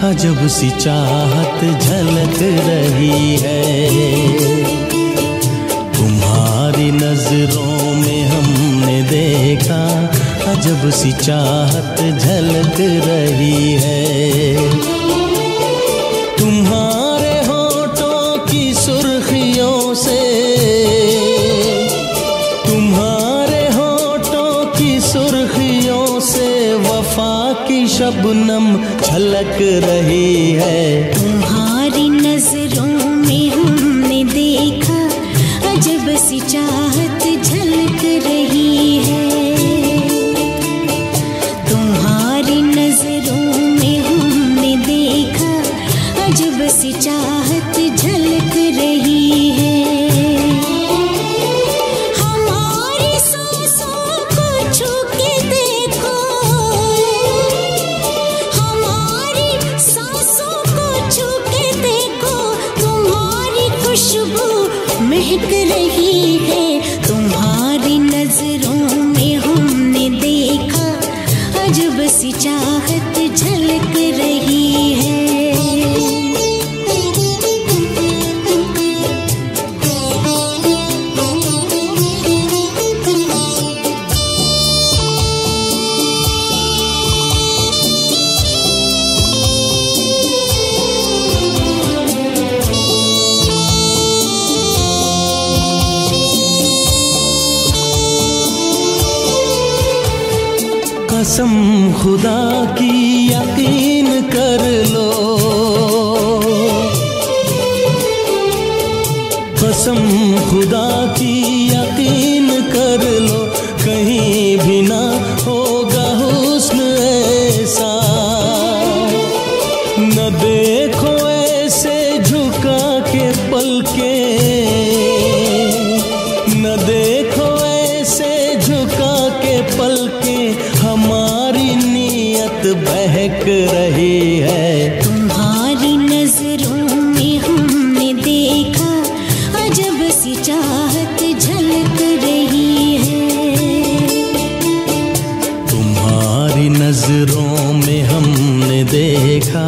अजब सी चाहत झलक रही है। तुम्हारी नजरों में हमने देखा अजब सी चाहत झलक रही है। तुम्हारे होठों की सुर्खियों से, तुम्हारे होठों की सुर्खियों से वफा की शबनम छलक रही है। तुम्हारी नजरों में हमने देखा अजब सी चाहत झलक रही है। तुम्हारी नजरों में हमने देखा अजब सी चाहत झलक रही है। हमारी सांसों को छू के देखो, हमारी सांसों को छू के देखो, तुम्हारी खुशबू महक रही है। तुम्हारी नजरों में हमने देखा अजब सी चाहत झलक रही है। कसम खुदा की यकीन कर लो, कसम खुदा की यकीन कर लो, कहीं भी ना होगा हुस्न ऐसा। न देखो ऐसे झुका के पलके, न देखो ऐसे झुका के पलके, हमारी नीयत बहक रही है। तुम्हारी नजरों में हमने देखा अजब सी चाहत झलक रही है। तुम्हारी नजरों में हमने देखा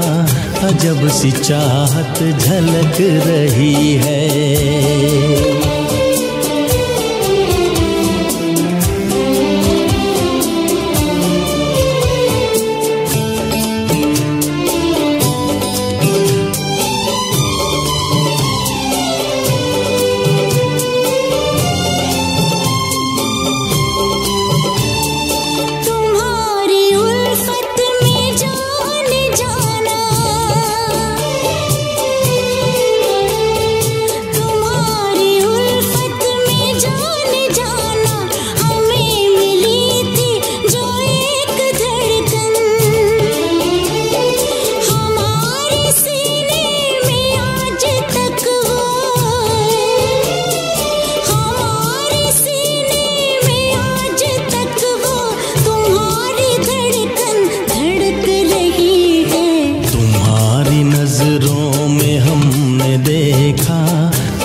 अजब सी चाहत झलक रही है।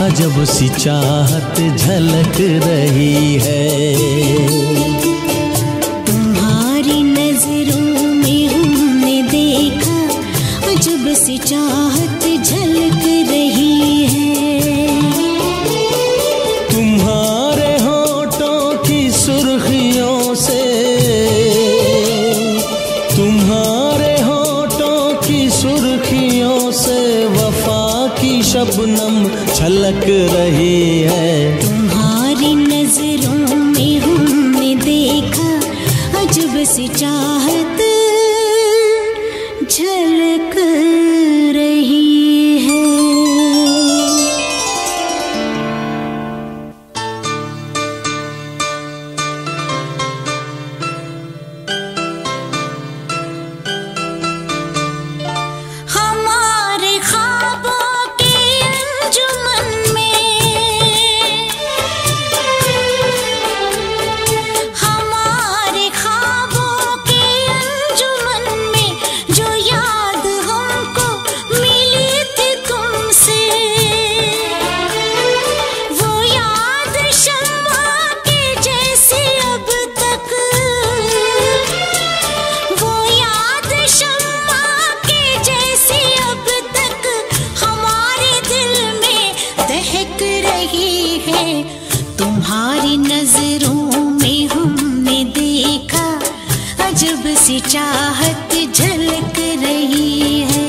अजब सी चाहत झलक रही है। तुम्हारी नजरों में हमने देखा अजब सी चाहत झलक रही है। तुम्हारे होठों की सुर्खियों से, तुम्हारे होठों की सुर्खियों से वफा की शबनम छलक रही है। तुम्हारी नजरों में हमने देखा अजब सी चाहत झलक रही है। हमारे ख्वाबों की अंजुमन में जो याद रही है। तुम्हारी नजरों में हमने देखा अजब सी चाहत झलक रही है।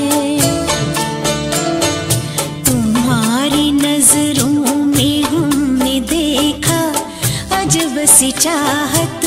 तुम्हारी नजरों में हमने देखा अजब सी चाहत